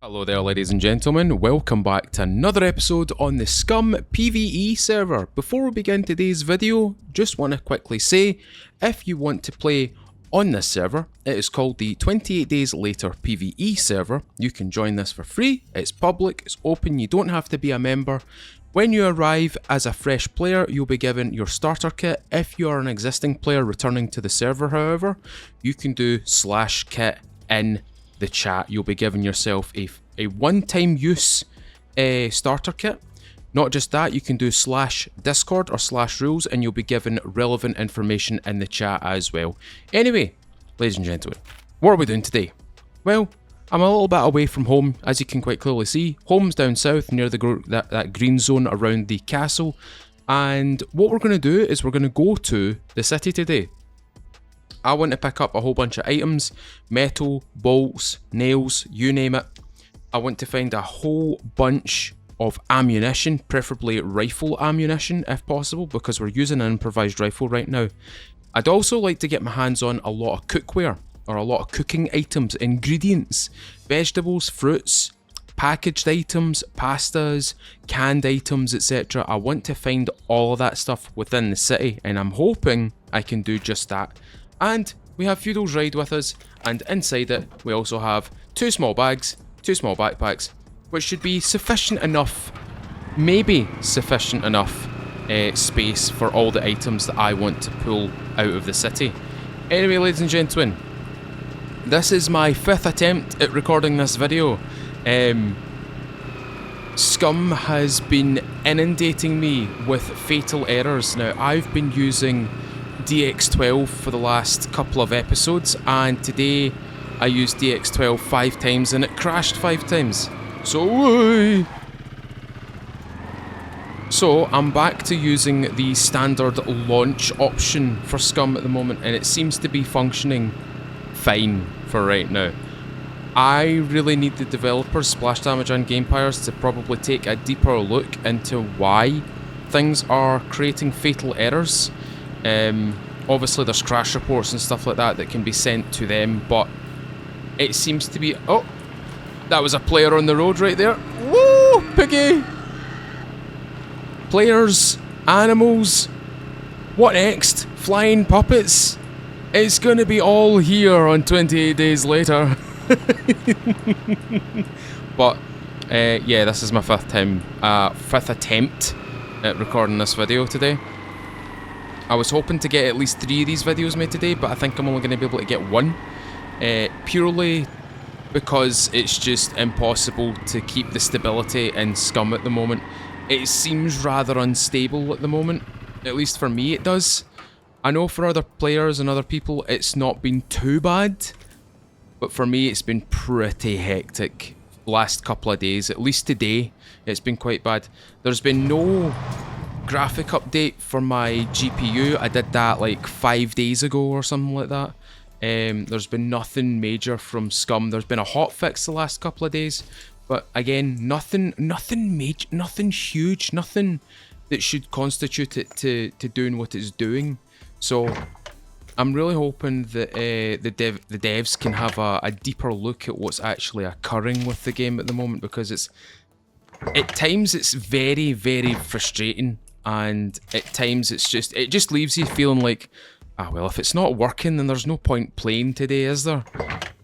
Hello there ladies and gentlemen, welcome back to another episode on the SCUM PvE server. Before we begin today's video, just want to quickly say, if you want to play on this server, it is called the 28 Days Later PvE server. You can join this for free, it's public, it's open, you don't have to be a member. When you arrive as a fresh player, you'll be given your starter kit. If you are an existing player returning to the server, however, you can do /kit in the chat. You'll be giving yourself a one-time use starter kit. Not just that, you can do /discord or /rules and you'll be given relevant information in the chat as well. Anyway, ladies and gentlemen, what are we doing today? Well, I'm a little bit away from home, as you can quite clearly see. Home's down south near that green zone around the castle, and what we're going to do is we're going to go to the city today. I want to pick up a whole bunch of items, metal, bolts, nails, you name it. I want to find a whole bunch of ammunition, preferably rifle ammunition if possible, because we're using an improvised rifle right now. I'd also like to get my hands on a lot of cookware, or a lot of cooking items, ingredients, vegetables, fruits, packaged items, pastas, canned items, etc. I want to find all of that stuff within the city, and I'm hoping I can do just that. And we have Feudal's ride with us, and inside it we also have two small bags, two small backpacks, which should be sufficient enough, maybe sufficient enough space for all the items that I want to pull out of the city. Anyway, ladies and gentlemen, this is my 5th attempt at recording this video. SCUM has been inundating me with fatal errors. Now, I've been using DX12 for the last couple of episodes, and today I used DX12 5 times and it crashed 5 times. So I'm back to using the standard launch option for SCUM at the moment, and it seems to be functioning fine for right now. I really need the developers, Splash Damage and Gamepires, to probably take a deeper look into why things are creating fatal errors. Obviously there's crash reports and stuff like that can be sent to them, but it seems to be... Oh! That was a player on the road right there. Woo! Piggy! Players, animals, what next? Flying puppets? It's gonna be all here on 28 Days Later. But, yeah, this is my 5th attempt at recording this video today. I was hoping to get at least 3 of these videos made today, but I think I'm only going to be able to get 1. Purely because it's just impossible to keep the stability in SCUM at the moment. It seems rather unstable at the moment, at least for me it does. I know for other players and other people it's not been too bad, but for me it's been pretty hectic last couple of days. At least today it's been quite bad. There's been no graphic update for my GPU. I did that like 5 days ago or something like that. There's been nothing major from SCUM. There's been a hotfix the last couple of days, but again, nothing major, nothing huge, nothing that should constitute it to doing what it's doing. So I'm really hoping that the devs can have a deeper look at what's actually occurring with the game at the moment, because at times it's very, very frustrating. And at times it just leaves you feeling like, well, if it's not working, then there's no point playing today, is there?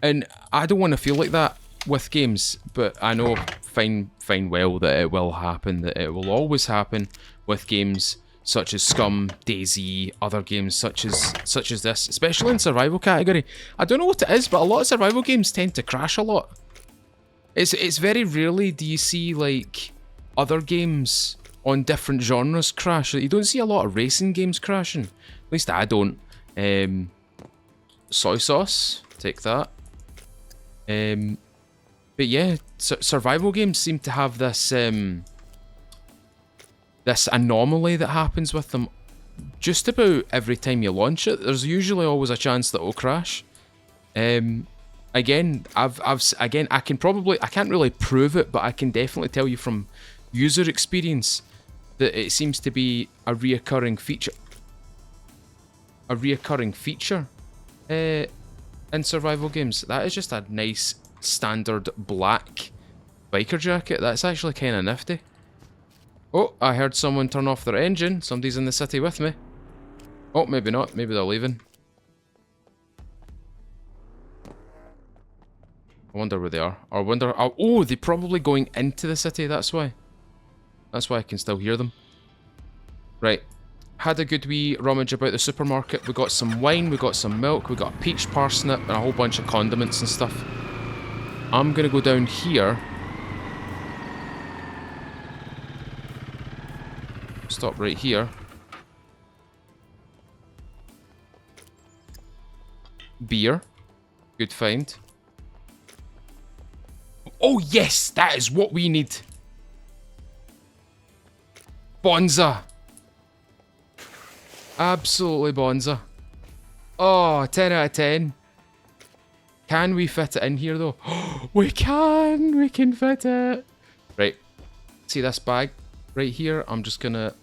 And I don't want to feel like that with games, but I know fine well that it will happen, that it will always happen with games such as SCUM, DayZ, other games such as this, especially in survival category. I don't know what it is, but a lot of survival games tend to crash a lot. It's very rarely do you see like other games on different genres crash. You don't see a lot of racing games crashing. At least I don't. Soy sauce, take that. But yeah, survival games seem to have this this anomaly that happens with them. Just about every time you launch it, there's usually always a chance that it'll crash. Again, I can't really prove it, but I can definitely tell you from user experience that it seems to be a reoccurring feature. In survival games. That is just a nice standard black biker jacket. That's actually kind of nifty. Oh, I heard someone turn off their engine. Somebody's in the city with me. Oh, maybe not. Maybe they're leaving. I wonder where they are. Or I wonder... Oh, they're probably going into the city. That's why. That's why I can still hear them. Right. Had a good wee rummage about the supermarket. We got some wine, we got some milk, we got a peach parsnip, and a whole bunch of condiments and stuff. I'm gonna go down here. Stop right here. Beer. Good find. Oh yes, that is what we need. Bonza. Absolutely bonza. Oh, 10 out of 10. Can we fit it in here though? We can fit it. Right, see this bag right here? I'm just gonna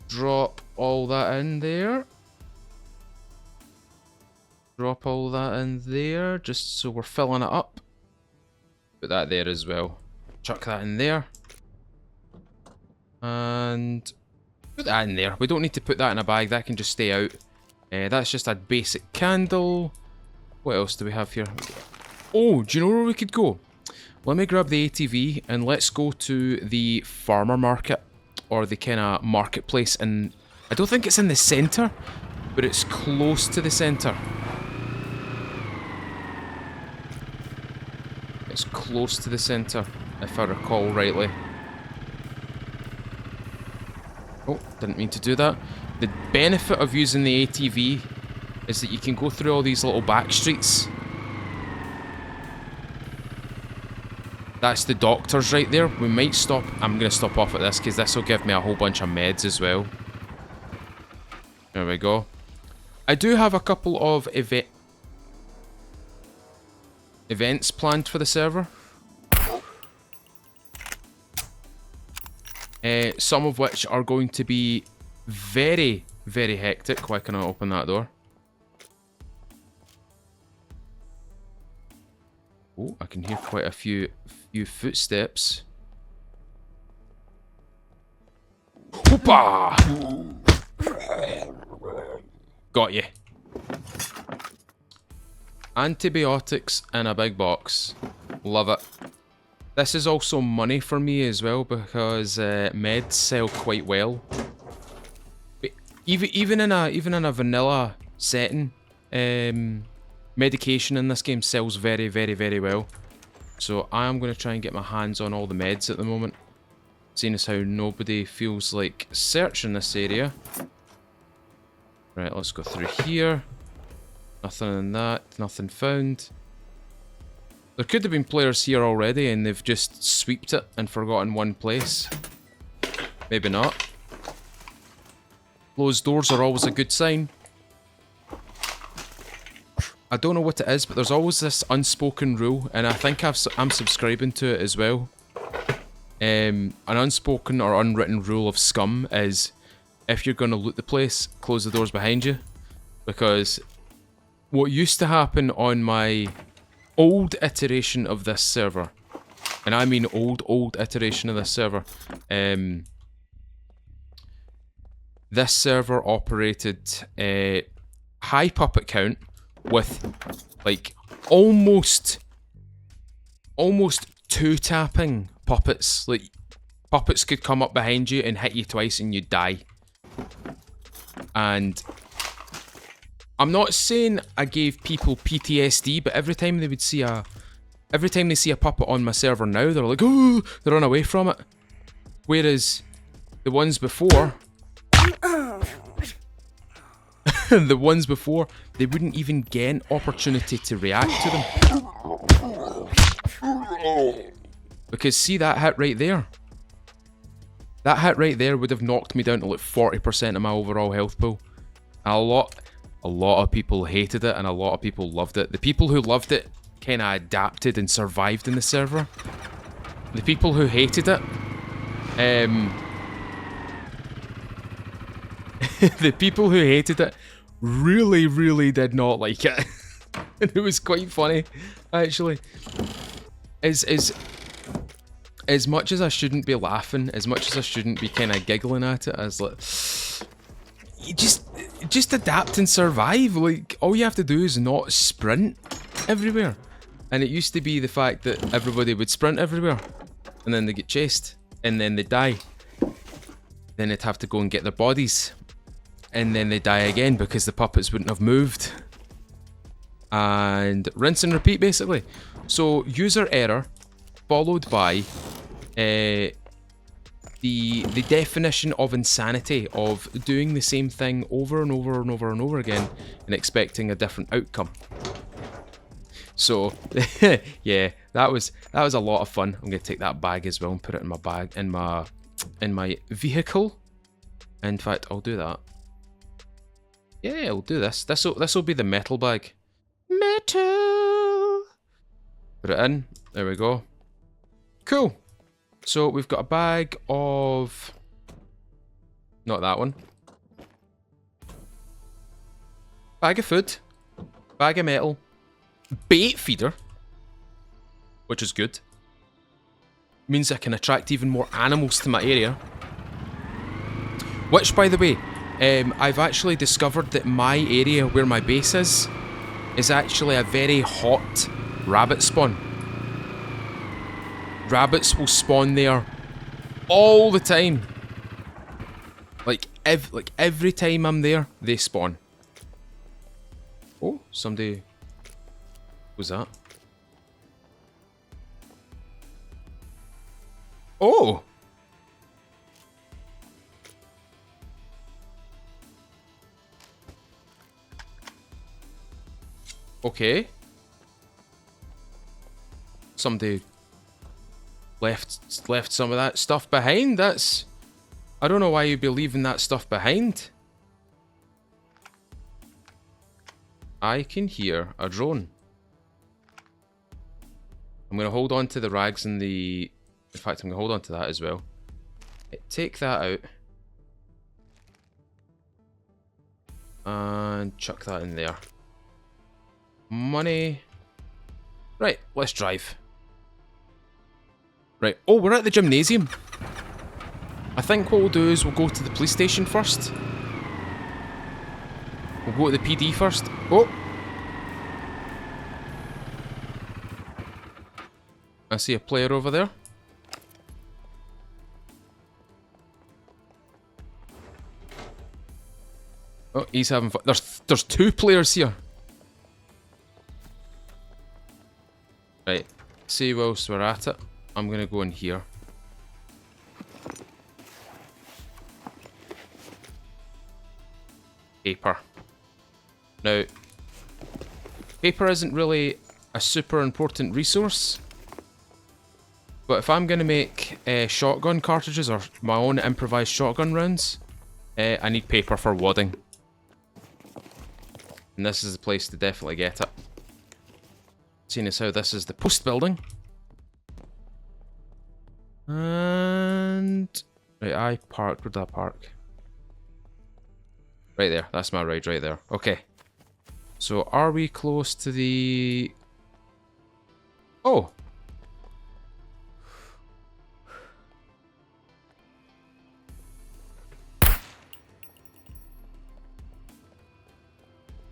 drop all that in there. Drop all that in there, just so we're filling it up. Put that there as well. Chuck that in there. And put that in there. We don't need to put that in a bag, that can just stay out. That's just a basic candle. What else do we have here? Oh, do you know where we could go? Let me grab the ATV and let's go to the farmer market. Or the kind of marketplace. And I don't think it's in the centre, but it's close to the centre. It's close to the centre, if I recall rightly. Oh, didn't mean to do that. The benefit of using the ATV is that you can go through all these little back streets. That's the doctors right there. We might stop. I'm going to stop off at this because this will give me a whole bunch of meds as well. There we go. I do have a couple of events planned for the server. Some of which are going to be very, very hectic. Why can I open that door? Oh, I can hear quite a few footsteps. Hoopa! Got you. Antibiotics in a big box. Love it. This is also money for me as well because meds sell quite well. But even in a vanilla setting, medication in this game sells very, very, very well. So I am going to try and get my hands on all the meds at the moment. Seeing as how nobody feels like searching this area. Right, let's go through here. Nothing in that, nothing found. There could have been players here already and they've just sweeped it and forgotten one place. Maybe not. Closed doors are always a good sign. I don't know what it is, but there's always this unspoken rule, and I think I'm subscribing to it as well. An unspoken or unwritten rule of Scum is if you're going to loot the place, close the doors behind you. Because what used to happen on my old iteration of this server, and I mean old iteration of this server, this server operated a high puppet count with like almost two-tapping puppets. Like puppets could come up behind you and hit you twice and you'd die. And I'm not saying I gave people PTSD, but every time they see a puppet on my server now, they're like, oh, they run away from it. Whereas the ones before, the ones before, they wouldn't even get an opportunity to react to them. Because see that hit right there? That hit right there would have knocked me down to like 40% of my overall health pool. A lot of people hated it and a lot of people loved it. The people who loved it kind of adapted and survived in the server. The people who hated it, the people who hated it really did not like it. And it was quite funny, actually. as much as I shouldn't be laughing, as much as I shouldn't be kind of giggling at it, as like, you just adapt and survive. Like, all you have to do is not sprint everywhere. And it used to be the fact that everybody would sprint everywhere, and then they get chased, and then they die. Then they'd have to go and get their bodies, and then they die again because the puppets wouldn't have moved. And rinse and repeat, basically. So user error followed by the definition of insanity of doing the same thing over and over and over and over again and expecting a different outcome. So yeah, that was a lot of fun. I'm gonna take that bag as well and put it in my bag, in my vehicle. In fact, I'll do that. Yeah, I'll do this. This'll be the metal bag. Metal. Put it in. There we go. Cool. So we've got a bag of... Not that one. Bag of food. Bag of metal. Bait feeder. Which is good. Means I can attract even more animals to my area. Which, by the way, I've actually discovered that my area where my base is actually a very hot rabbit spawn. Rabbits will spawn there all the time. Like every time I'm there, they spawn. Oh, somebody... What's that? Oh! Okay. Somebody left some of that stuff behind. That's... I don't know why you'd be leaving that stuff behind. I can hear a drone. I'm going to hold on to the rags and the... In fact, I'm going to hold on to that as well. Take that out. And chuck that in there. Money. Right, let's drive. Right, oh, we're at the gymnasium. I think what we'll do is we'll go to the police station first. We'll go to the PD first. Oh! I see a player over there. Oh, he's having fun. There's two players here. Right, see whilst we're at it, I'm gonna go in here. Paper. Now, paper isn't really a super important resource, but if I'm gonna make shotgun cartridges or my own improvised shotgun rounds, I need paper for wadding. And this is the place to definitely get it. Seeing as how this is the post building. And... Right, I parked. Where did I park? Right there. That's my ride right there. Okay. So, are we close to the... Oh!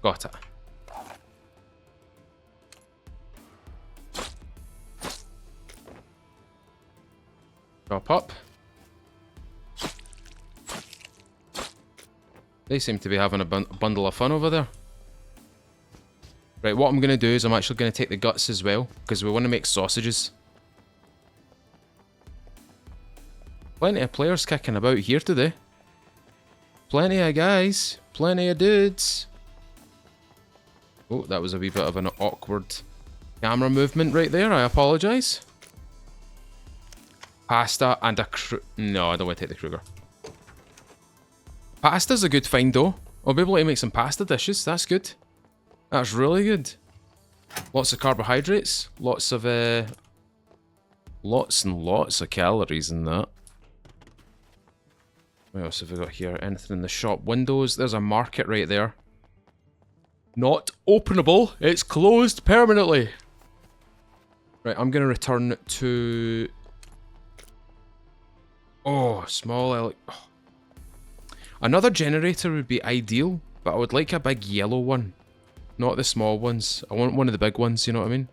Got it. Drop up. They seem to be having a bundle of fun over there. Right, what I'm going to do is I'm actually going to take the guts as well, because we want to make sausages. Plenty of players kicking about here today. Plenty of guys. Plenty of dudes. Oh, that was a wee bit of an awkward camera movement right there. I apologise. Pasta and a No, I don't want to take the Kruger. Pasta's a good find though. I'll be able to make some pasta dishes. That's good. That's really good. Lots of carbohydrates. Lots of lots and lots of calories in that. What else have we got here? Anything in the shop windows? There's a market right there. Not openable. It's closed permanently. Right, I'm going to return to Oh, oh. Another generator would be ideal, but I would like a big yellow one. Not the small ones. I want one of the big ones, you know what I mean?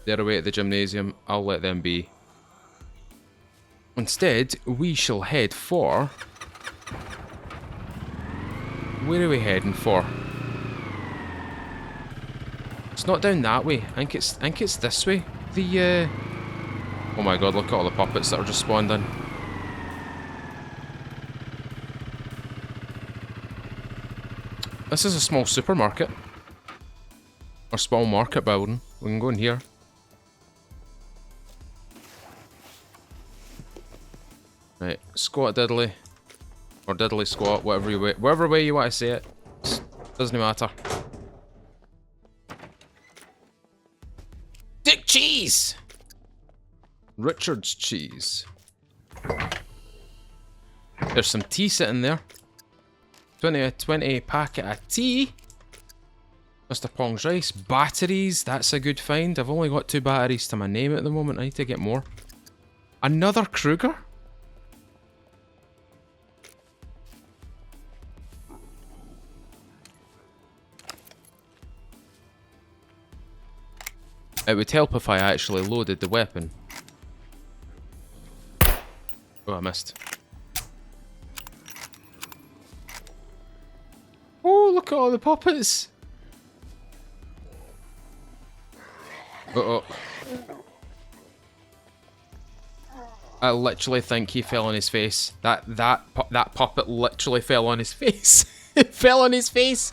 They're away at the gymnasium. I'll let them be. Instead, we shall head for... Where are we heading for? It's not down that way. I think it's this way. The oh my god, look at all the puppets that are just spawned in. This is a small supermarket. Or small market building. We can go in here. Right, squat diddly. Or diddly squat, whatever way you want to say it. Doesn't matter. Dick cheese! Richard's cheese. There's some tea sitting there. 20 packet of tea. Mr. Pong's rice. Batteries, that's a good find. I've only got 2 batteries to my name at the moment. I need to get more. Another Kruger? It would help if I actually loaded the weapon. Oh, I missed. Oh, look at all the puppets! Uh-oh. I literally think he fell on his face. That puppet literally fell on his face. It fell on his face!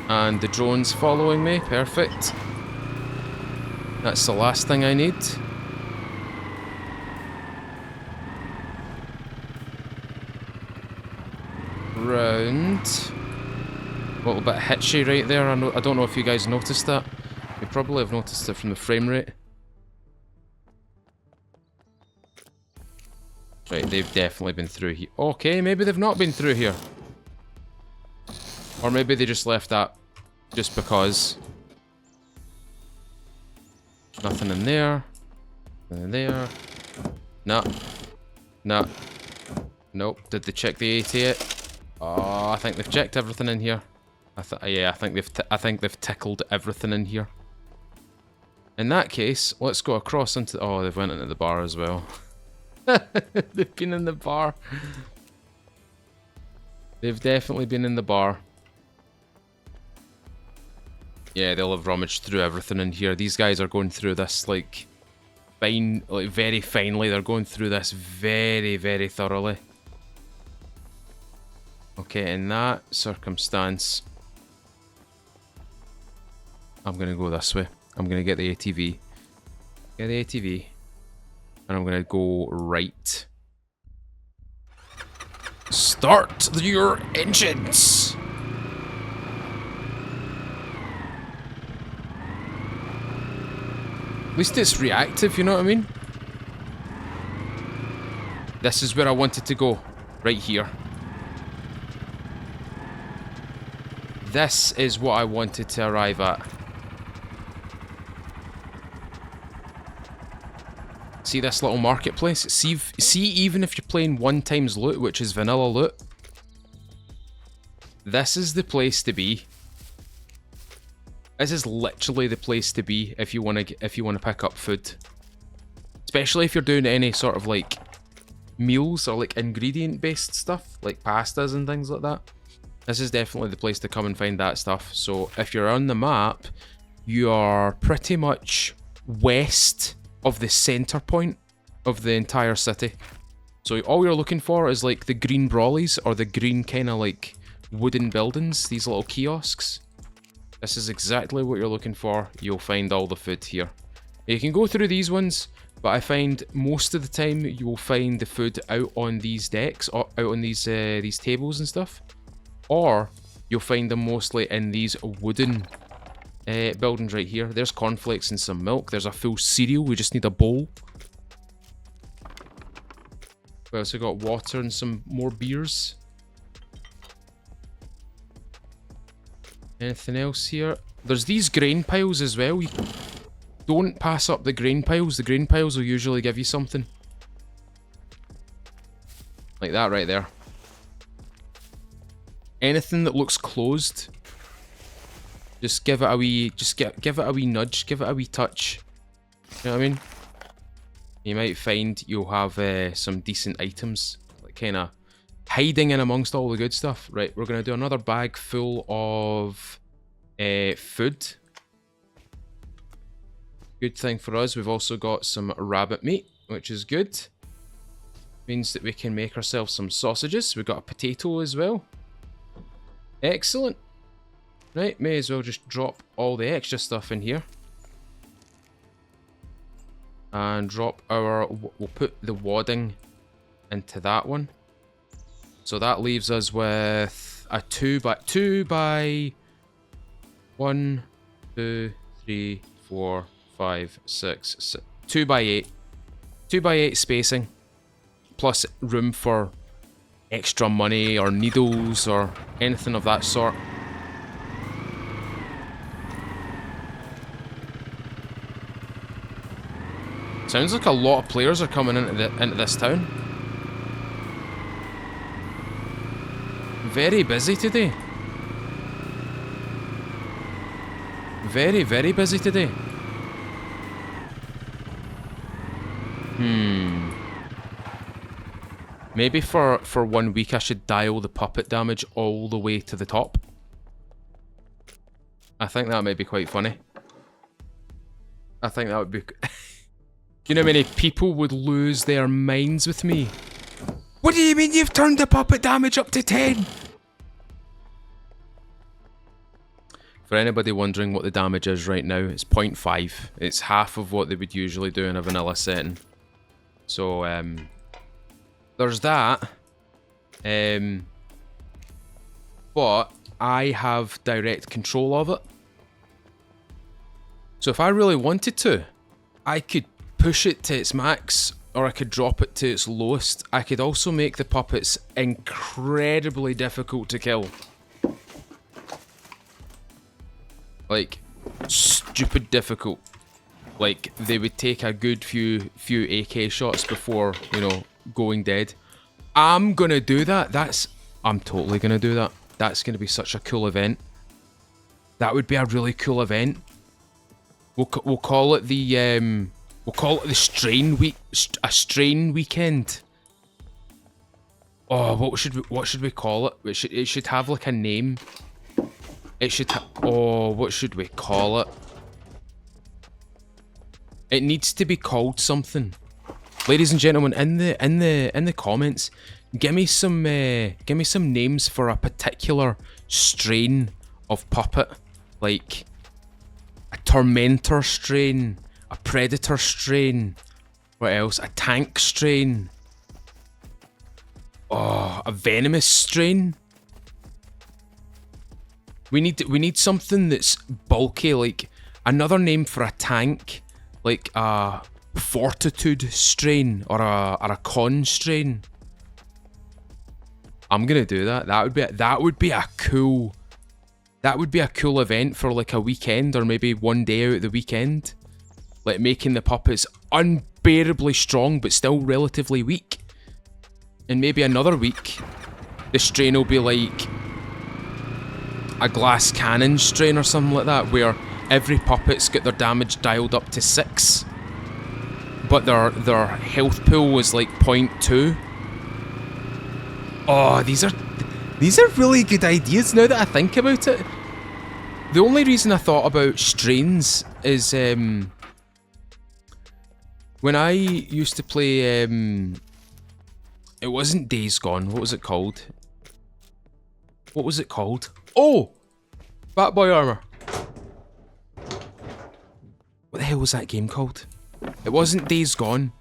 And the drone's following me. Perfect. That's the last thing I need. Round. A little bit hitchy right there. I don't know if you guys noticed that. You probably have noticed it from the frame rate. Right, they've definitely been through here. Okay, maybe they've not been through here. Or maybe they just left that just because. Nothing in there. Nothing in there. No. No. Nope. Did they check the AT? Oh, I think they've checked everything in here. Yeah, I think they've tickled everything in here. In that case, let's go across into. Oh, they've went into the bar as well. They've been in the bar. They've definitely been in the bar. Yeah, they'll have rummaged through everything in here. These guys are going through this like very finely. They're going through this very, very thoroughly. Okay, in that circumstance, I'm gonna go this way. I'm gonna get the ATV. Get the ATV. And I'm gonna go right. Start your engines! At least it's reactive, you know what I mean? This is where I wanted to go. Right here. This is what I wanted to arrive at. See this little marketplace? See, even if you're playing 1 times loot, which is vanilla loot, this is the place to be. This is literally the place to be if you want to pick up food, especially if you're doing any sort of like meals or like ingredient-based stuff, like pastas and things like that. This is definitely the place to come and find that stuff. So if you're on the map, you are pretty much west of the center point of the entire city. So all you're looking for is like the green brawlies or the green kind of like wooden buildings, these little kiosks. This is exactly what you're looking for. You'll find all the food here. You can go through these ones, but I find most of the time you will find the food out on these decks, or out on these tables and stuff. Or you'll find them mostly in these wooden buildings right here. There's cornflakes and some milk. There's a full cereal. We just need a bowl. We also got water and some more beers. Anything else here? There's these grain piles as well. Don't pass up the grain piles. The grain piles will usually give you something. Like that right there. Anything that looks closed, just give it a wee, give it a wee nudge, give it a wee touch. You know what I mean? You might find you'll have some decent items, like kind of hiding in amongst all the good stuff. Right, we're gonna do another bag full of food. Good thing for us, we've also got some rabbit meat, which is good. Means that we can make ourselves some sausages. We've got a potato as well. Excellent. Right, may as well just drop all the extra stuff in here. And drop our, we'll put the wadding into that one. So that leaves us with a 2 by 1, 2, 3, 4, 5, 6, 7, 2 by 8. 2 by 8 spacing. Plus room for extra money or needles or anything of that sort. Sounds like a lot of players are coming into this town. Very busy today. Very, very busy today. Maybe for 1 week I should dial the puppet damage all the way to the top. I think that might be quite funny. I think that would be... Do you know how many people would lose their minds with me? What do you mean you've turned the puppet damage up to 10? For anybody wondering what the damage is right now, it's 0.5. It's half of what they would usually do in a vanilla setting. So, there's that. But I have direct control of it. So if I really wanted to, I could push it to its max, or I could drop it to its lowest. I could also make the puppets incredibly difficult to kill. Like, stupid difficult. Like, they would take a good few AK shots before, you know, going dead. I'm gonna do that. I'm totally gonna do that. That's gonna be such a cool event. That would be a really cool event. We'll call it the strain week, a strain weekend. Oh, what should we call it? It should have like a name. It should what should we call it? It needs to be called something. Ladies and gentlemen, in the comments, give me some names for a particular strain of puppet, like a tormentor strain, a predator strain, what else? A tank strain. Oh, a venomous strain. We need something that's bulky, like another name for a tank, like a fortitude strain or a con strain. I'm gonna do that. That would be a cool event for like a weekend, or maybe one day out of the weekend. Like making the puppets unbearably strong but still relatively weak. And maybe another week the strain will be like a glass cannon strain or something like that, where every puppet's got their damage dialed up to 6. But their health pool was like 0.2. Oh, these are really good ideas now that I think about it. The only reason I thought about strains is when I used to play it wasn't Days Gone, what was it called? Oh! Bat Boy Armor. What the hell was that game called? It wasn't Days Gone.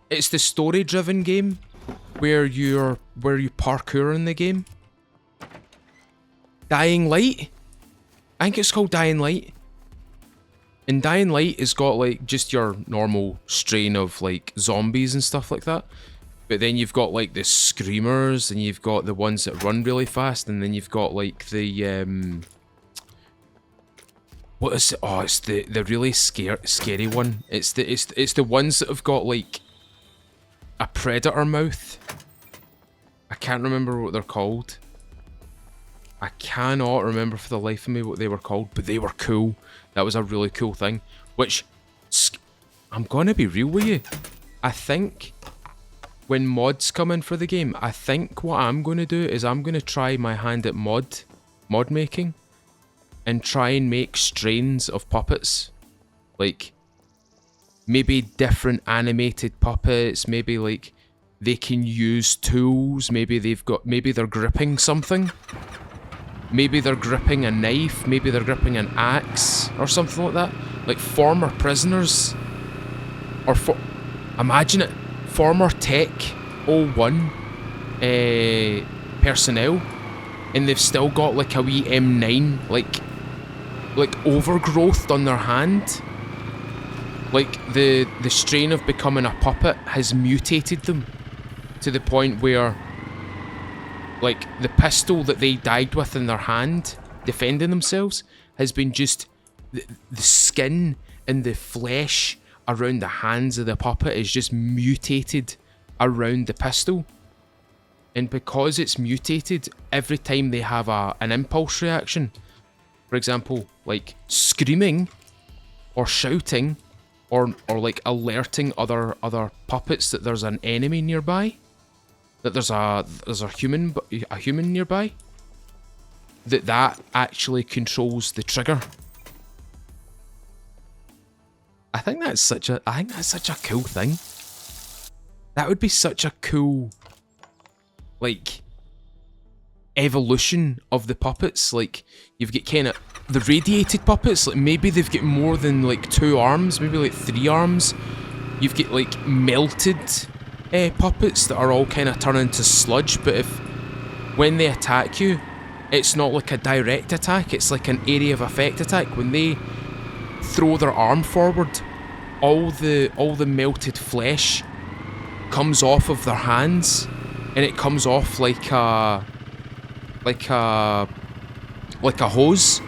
It's the story-driven game where you parkour in the game. Dying Light? I think it's called Dying Light. And Dying Light has got like just your normal strain of like zombies and stuff like that. But then you've got like the screamers, and you've got the ones that run really fast, and then you've got like the What is it? Oh, it's the really scary one. It's the ones that have got like a predator mouth. I can't remember what they're called. I cannot remember for the life of me what they were called, but they were cool. That was a really cool thing. Which, I'm gonna be real with you. I think when mods come in for the game, I think what I'm gonna do is I'm gonna try my hand at mod making and try and make strains of puppets. Like, maybe different animated puppets, maybe like they can use tools, maybe they're gripping something. Maybe they're gripping a knife, maybe they're gripping an axe or something like that. Like former prisoners. Or imagine it, former Tech 01 personnel, and they've still got like a wee M9 like overgrowth on their hand. Like the strain of becoming a puppet has mutated them to the point where like the pistol that they died with in their hand defending themselves has been just the skin and the flesh around the hands of the puppet is just mutated around the pistol. And because it's mutated, every time they have an impulse reaction, for example, like screaming or shouting or like alerting other puppets that there's an enemy nearby, that there's a human nearby, that actually controls the trigger. I think that's such a cool thing. That would be such a cool, like, evolution of the puppets. Like, you've got kind of the radiated puppets, like maybe they've got more than like 2 arms, maybe like 3 arms. You've got like melted puppets that are all kind of turn into sludge, but when they attack you, it's not like a direct attack, it's like an area of effect attack. When they throw their arm forward, all the melted flesh comes off of their hands, and it comes off like a hose,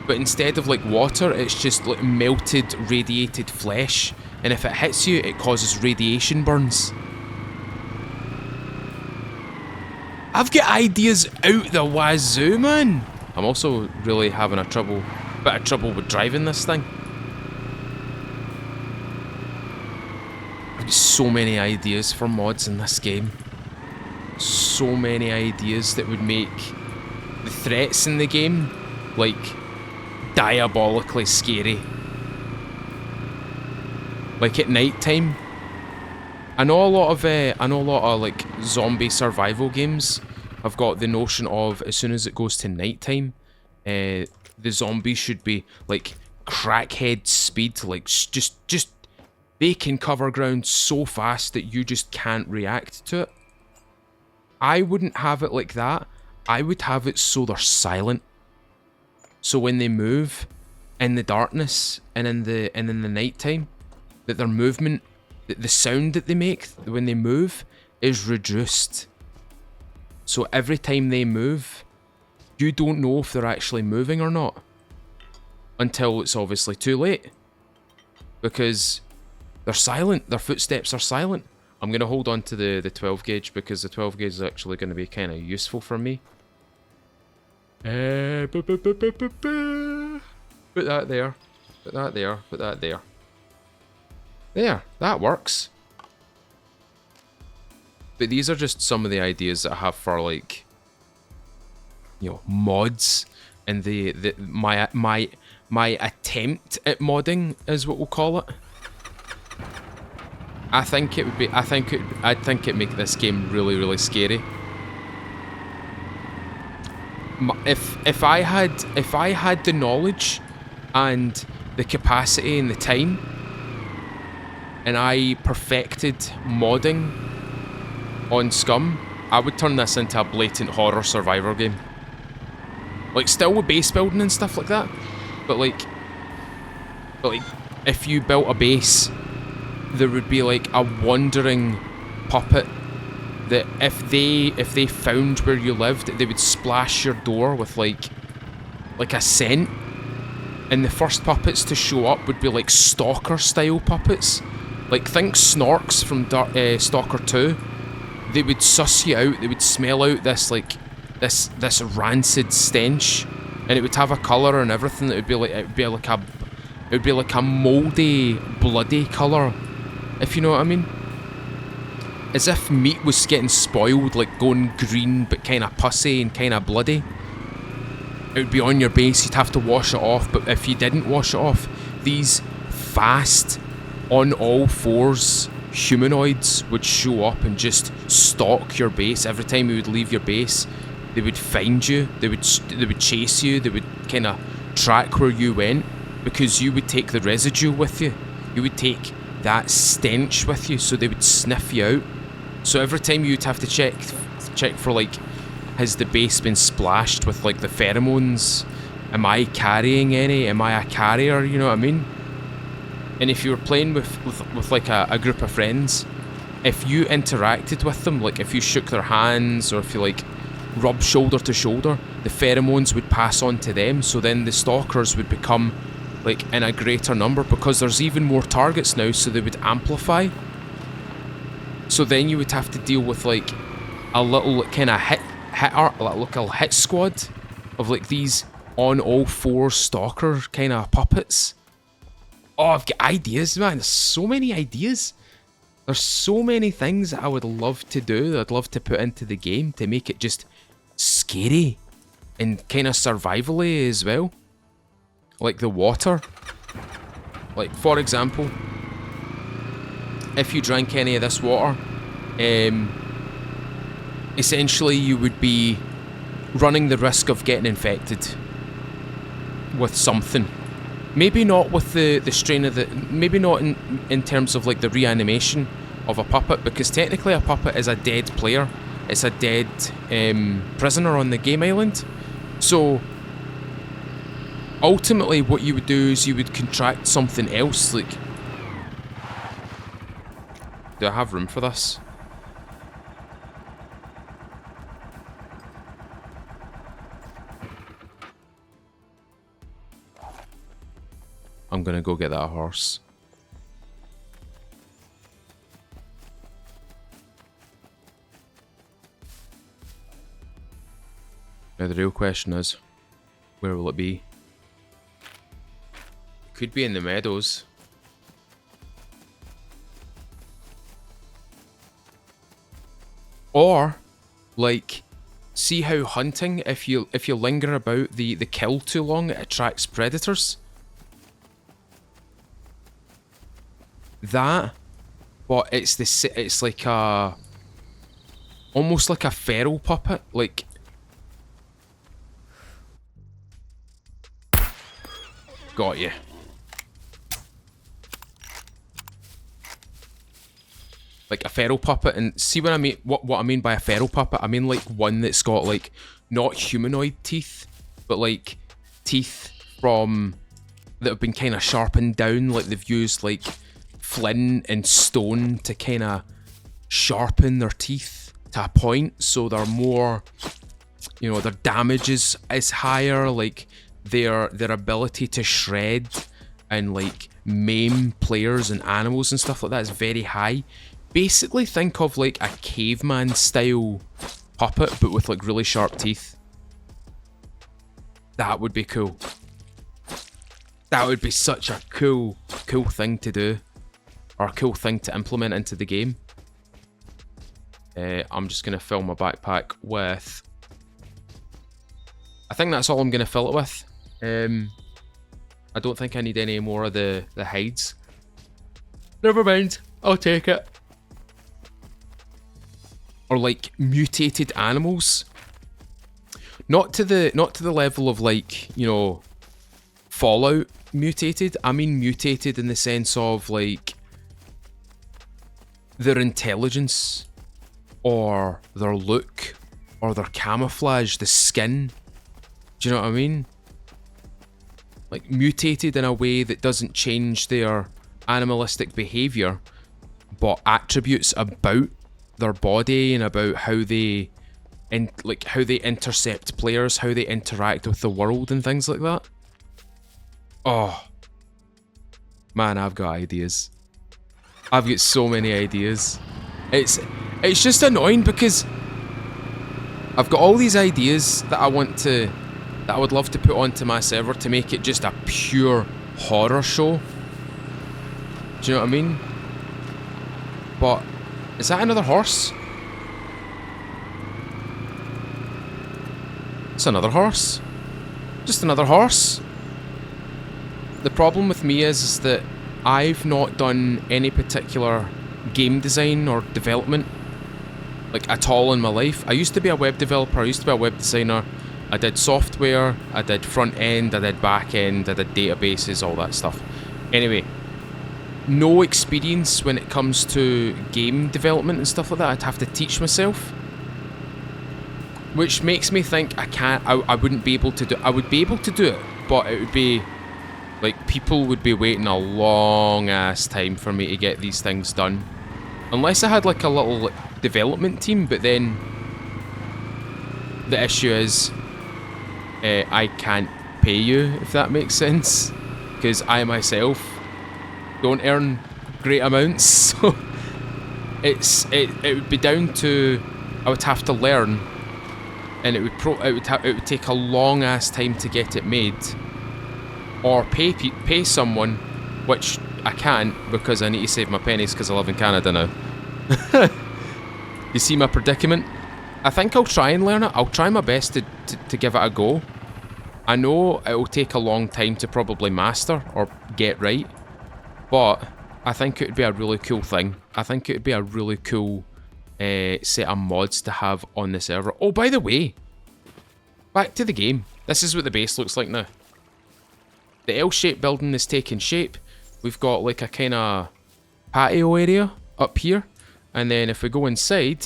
but instead of like water, it's just like melted radiated flesh, and if it hits you, it causes radiation burns. I've got ideas out the wazoo, man. I'm also really having bit of trouble with driving this thing. I've got so many ideas for mods in this game. So many ideas that would make the threats in the game like diabolically scary. Like at night time. I know a lot of like zombie survival games have got the notion of as soon as it goes to nighttime, the zombies should be like crackhead speed, like just they can cover ground so fast that you just can't react to it. I wouldn't have it like that. I would have it so they're silent. So when they move in the darkness and in the nighttime, that their movement, the sound that they make when they move is reduced. So every time they move, you don't know if they're actually moving or not until it's obviously too late, because they're silent, their footsteps are silent. I'm going to hold on to the 12 gauge because the 12 gauge is actually going to be kind of useful for me. Put that there, put that there, put that there. There, that works. But these are just some of the ideas that I have for, like, you know, mods, and my attempt at modding is what we'll call it. I think it'd make this game really, really scary. If I had the knowledge and the capacity and the time, and I perfected modding on Scum, I would turn this into a blatant horror survivor game. Like, still with base building and stuff like that, but like if you built a base, there would be like a wandering puppet that if they found where you lived, they would splash your door with like a scent, And the first puppets to show up would be like Stalker style puppets. Like think Snorks from Stalker 2. They would suss you out, they would smell out this like this rancid stench, and it would have a colour and everything. It would be like a mouldy, bloody colour, if you know what I mean. As if meat was getting spoiled, like going green but kinda pussy and kinda bloody. It would be on your base, you'd have to wash it off, but if you didn't wash it off, these fast, on all fours humanoids would show up and just stalk your base. Every time you would leave your base, they would find you, they would chase you, they would kind of track where you went, because you would take the residue with you. You would take that stench with you, so they would sniff you out. So every time you'd have to check for like, has the base been splashed with like the pheromones? Am I carrying any? Am I a carrier? You know what I mean? And if you were playing with like a group of friends, if you interacted with them, like if you shook their hands or if you like rubbed shoulder to shoulder, the pheromones would pass on to them. So then the stalkers would become like in a greater number, because there's even more targets now, so they would amplify. So then you would have to deal with like a little kind of like a hit squad of like these on all four stalker kind of puppets. Oh, I've got ideas, man. There's so many ideas. There's so many things that I would love to do, that I'd love to put into the game to make it just scary and kind of survival-y as well. Like the water. Like, for example, if you drank any of this water, essentially you would be running the risk of getting infected with something. Maybe not with the strain of the... Maybe not in terms of like the reanimation of a puppet, because technically a puppet is a dead player. It's a dead prisoner on the game island. So ultimately what you would do is you would contract something else. Like, do I have room for this? I'm gonna go get that horse. Now the real question is, where will it be? It could be in the meadows. Or, like, see how hunting, if you linger about the kill too long, it attracts predators. That, but it's like a, almost like a feral puppet, like. Got you. Like a feral puppet, and see what I mean. What I mean by a feral puppet, I mean like one that's got like not humanoid teeth, but like teeth from that have been kind of sharpened down. Like they've used like flint and stone to kind of sharpen their teeth to a point, so they're more, you know, their damage is higher. Like their ability to shred and like maim players and animals and stuff like that is very high. Basically think of like a caveman style puppet, but with like really sharp teeth. That would be cool. That would be such a cool thing to do, or a cool thing to implement into the game. I'm just gonna fill my backpack with, I think that's all I'm gonna fill it with. I don't think I need any more of the hides. Never mind, I'll take it. Or like mutated animals. Not to the level of like, you know, Fallout mutated. I mean mutated in the sense of like their intelligence, or their look, or their camouflage, the skin. Do you know what I mean? Like mutated in a way that doesn't change their animalistic behaviour, but attributes about their body and about how they how they intercept players, how they interact with the world and things like that. Oh, man, I've got ideas. I've got so many ideas. It's just annoying because I've got all these ideas that I would love to put onto my server to make it just a pure horror show. Do you know what I mean? But is that another horse? It's another horse. Just another horse. The problem with me is that I've not done any particular game design or development like at all in my life. I used to be a web developer, I used to be a web designer. I did software, I did front end, I did back end, I did databases, all that stuff. Anyway, no experience when it comes to game development and stuff like that. I'd have to teach myself, which makes me think I wouldn't be able to do. I would be able to do it, but it would be like people would be waiting a long ass time for me to get these things done, unless I had like a little development team. But then the issue is I can't pay you, if that makes sense, because I myself don't earn great amounts. So it would be down to I would have to learn, and it would take a long ass time to get it made, or pay someone, which I can't because I need to save my pennies because I live in Canada now. You see my predicament? I think I'll try and learn it. I'll try my best to give it a go. I know it will take a long time to probably master or get right, but I think it would be a really cool thing. I think it would be a really cool set of mods to have on the server. Oh, by the way, back to the game. This is what the base looks like now. The L-shaped building is taking shape. We've got like a kind of patio area up here. And then if we go inside,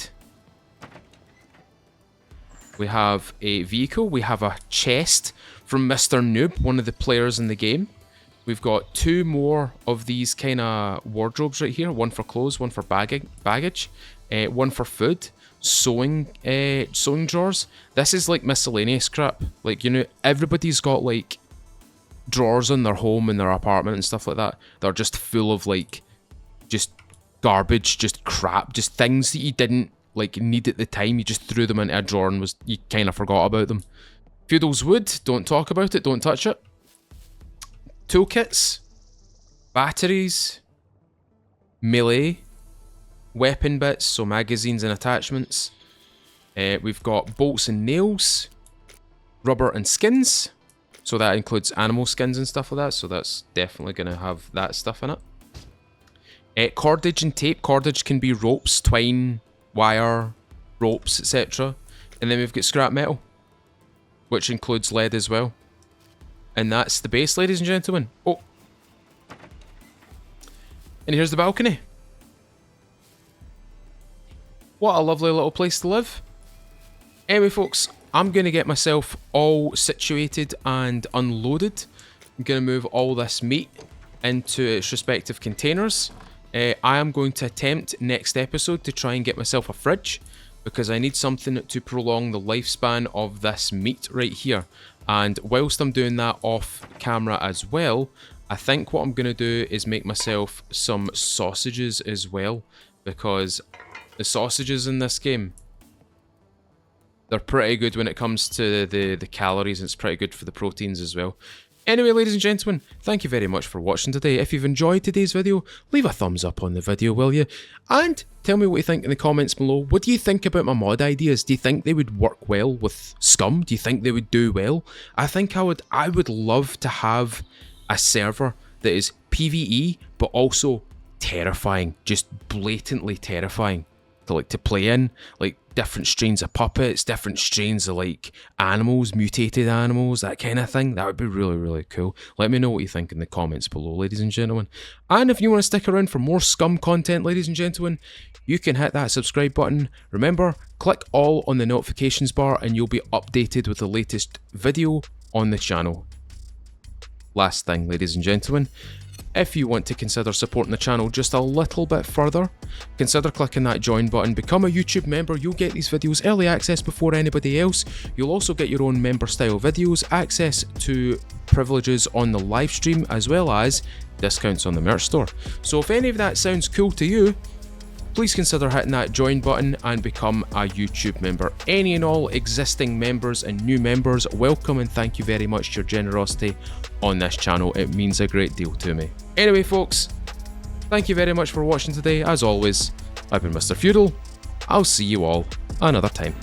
we have a vehicle. We have a chest from Mr. Noob, one of the players in the game. We've got two more of these kind of wardrobes right here. One for clothes, one for baggage, one for food, sewing drawers. This is like miscellaneous crap. Like, you know, everybody's got like drawers in their home, in their apartment and stuff like that. They're just full of like just garbage, just crap, just things that you didn't like need at the time. You just threw them into a drawer and you kind of forgot about them. Feudal's wood, don't talk about it, don't touch it. Toolkits, batteries, melee, weapon bits, so magazines and attachments. We've got bolts and nails, rubber and skins, so that includes animal skins and stuff like that, so that's definitely going to have that stuff in it. Cordage and tape. Cordage can be ropes, twine, wire, ropes, etc. And then we've got scrap metal, which includes lead as well. And that's the base, ladies and gentlemen. Oh. And here's the balcony. What a lovely little place to live. Anyway, folks, I'm going to get myself all situated and unloaded. I'm going to move all this meat into its respective containers. I am going to attempt next episode to try and get myself a fridge, because I need something to prolong the lifespan of this meat right here. And whilst I'm doing that off camera as well, I think what I'm going to do is make myself some sausages as well, because the sausages in this game, they're pretty good when it comes to the calories, and it's pretty good for the proteins as well. Anyway, ladies and gentlemen, thank you very much for watching today. If you've enjoyed today's video, leave a thumbs up on the video, will you? And tell me what you think in the comments below. What do you think about my mod ideas? Do you think they would work well with Scum? Do you think they would do well? I think I would love to have a server that is PvE, but also terrifying, just blatantly terrifying to play in, like different strains of puppets, different strains of like animals, mutated animals, that kind of thing. That would be really, really cool. Let me know what you think in the comments below, ladies and gentlemen. And if you want to stick around for more Scum content, ladies and gentlemen, you can hit that subscribe button. Remember, click all on the notifications bar and you'll be updated with the latest video on the channel. Last thing, ladies and gentlemen, if you want to consider supporting the channel just a little bit further, consider clicking that join button, become a YouTube member. You'll get these videos early access before anybody else. You'll also get your own member style videos, access to privileges on the live stream, as well as discounts on the merch store. So if any of that sounds cool to you, please consider hitting that join button and become a YouTube member. Any and all existing members and new members, welcome and thank you very much for your generosity on this channel. It means a great deal to me. Anyway folks, thank you very much for watching today. As always, I've been Mr. Feudal. I'll see you all another time.